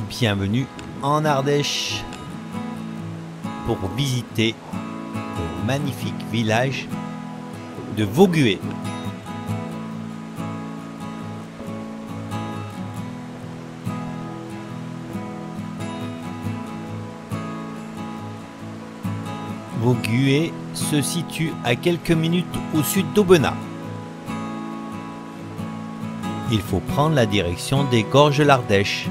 Bienvenue en Ardèche pour visiter le magnifique village de Vaugué. Vaugué se situe à quelques minutes au sud d'Aubenas. Il faut prendre la direction des Gorges de l'Ardèche.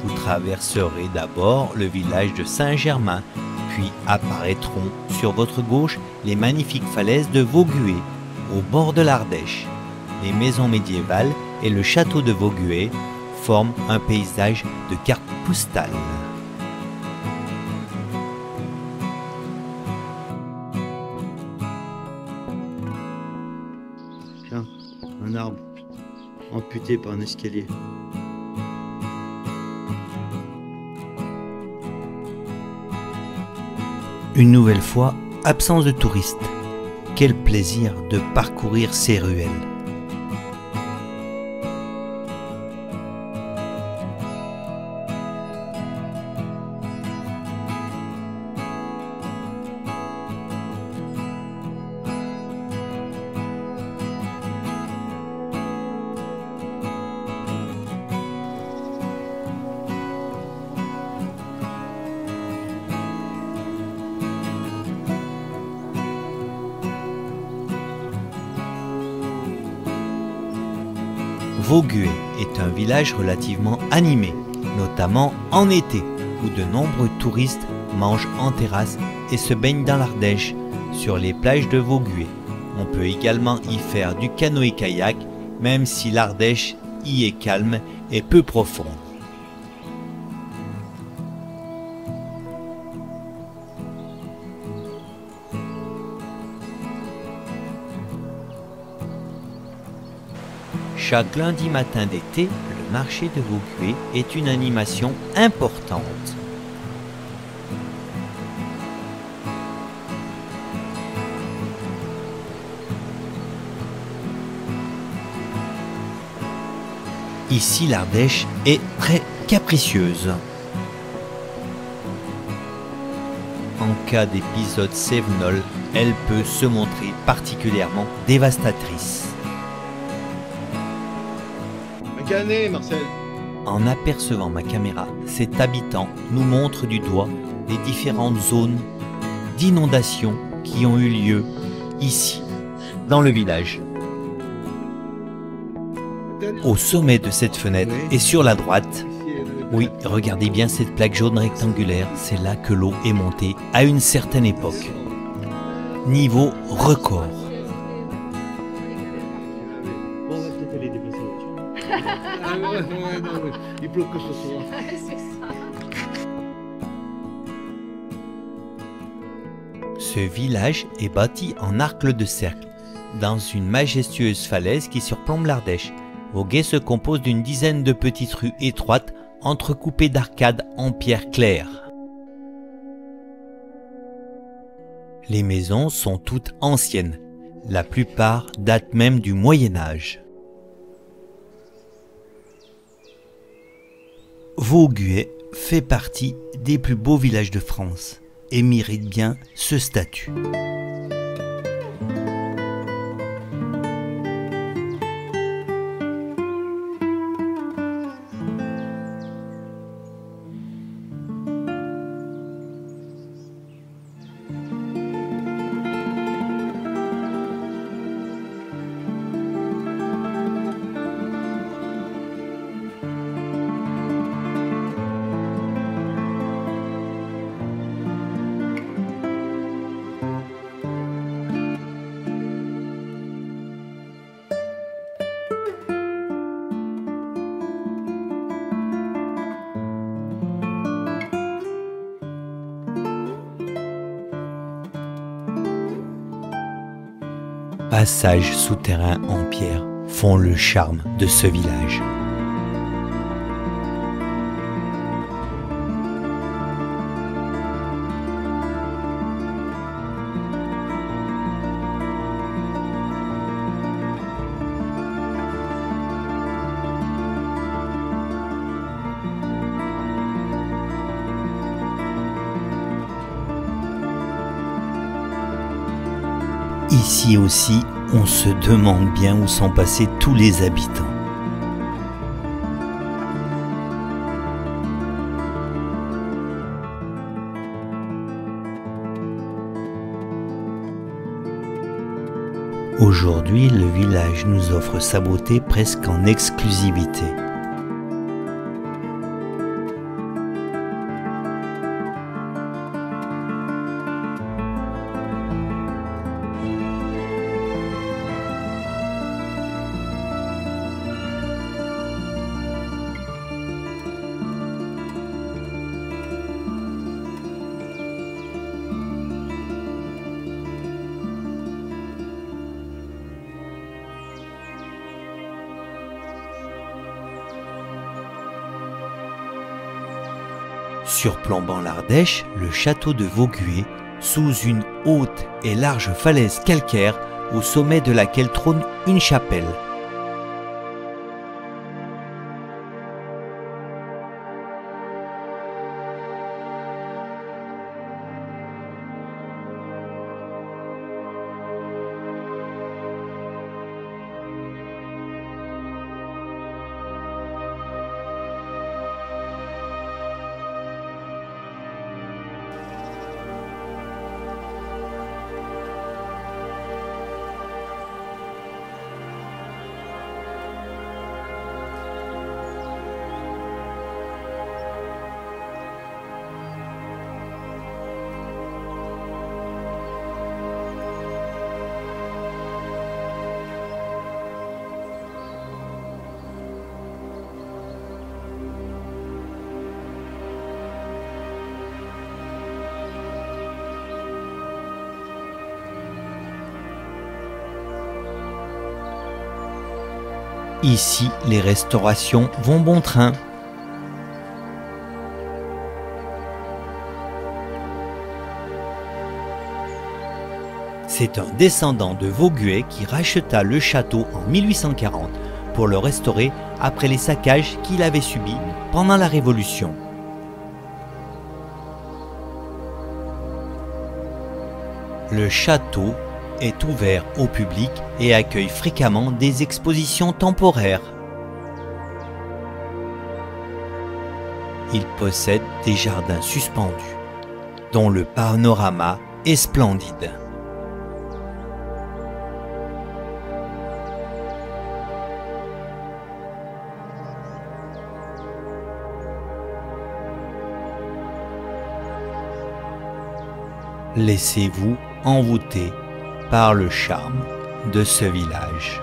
Vous traverserez d'abord le village de Saint-Germain, puis apparaîtront sur votre gauche les magnifiques falaises de Vaugué, au bord de l'Ardèche. Les maisons médiévales et le château de Vaugué forment un paysage de carte postale. Tiens, un arbre amputé par un escalier. Une nouvelle fois, absence de touristes. Quel plaisir de parcourir ces ruelles. Vaugué est un village relativement animé, notamment en été, où de nombreux touristes mangent en terrasse et se baignent dans l'Ardèche, sur les plages de Vaugué. On peut également y faire du canoë-kayak, même si l'Ardèche y est calme et peu profonde. Chaque lundi matin d'été, le marché de Vaugué est une animation importante. Ici, l'Ardèche est très capricieuse. En cas d'épisode cévenol, elle peut se montrer particulièrement dévastatrice. Marcel. En apercevant ma caméra, cet habitant nous montre du doigt les différentes zones d'inondation qui ont eu lieu ici, dans le village. Au sommet de cette fenêtre et sur la droite, oui, regardez bien cette plaque jaune rectangulaire, c'est là que l'eau est montée à une certaine époque. Niveau record. Il pleut que ce soir. Ce village est bâti en arc de cercle, dans une majestueuse falaise qui surplombe l'Ardèche. Vaugué se compose d'une dizaine de petites rues étroites, entrecoupées d'arcades en pierre claire. Les maisons sont toutes anciennes, la plupart datent même du Moyen-Âge. Vaugué fait partie des plus beaux villages de France et mérite bien ce statut. Passages souterrains en pierre font le charme de ce village. Ici aussi, on se demande bien où sont passés tous les habitants. Aujourd'hui, le village nous offre sa beauté presque en exclusivité. Surplombant l'Ardèche, le château de Vaugué, sous une haute et large falaise calcaire, au sommet de laquelle trône une chapelle. Ici, les restaurations vont bon train. C'est un descendant de Vaugué qui racheta le château en 1840 pour le restaurer après les saccages qu'il avait subis pendant la Révolution. Le château est ouvert au public et accueille fréquemment des expositions temporaires. Il possède des jardins suspendus, dont le panorama est splendide. Laissez-vous envoûter par le charme de ce village.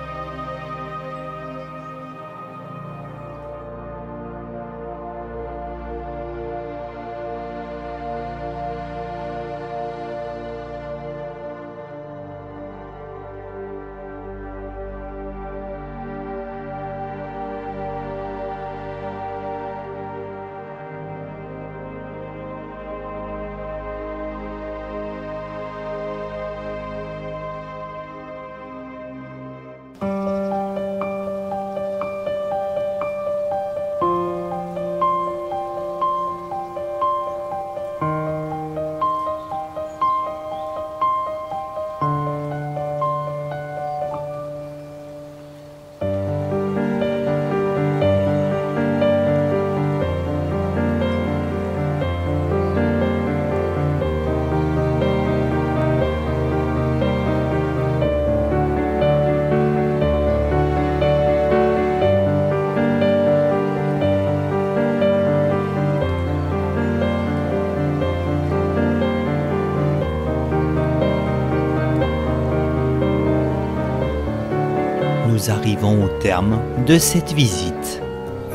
Nous arrivons au terme de cette visite.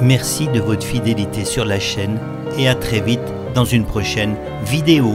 Merci de votre fidélité sur la chaîne et à très vite dans une prochaine vidéo.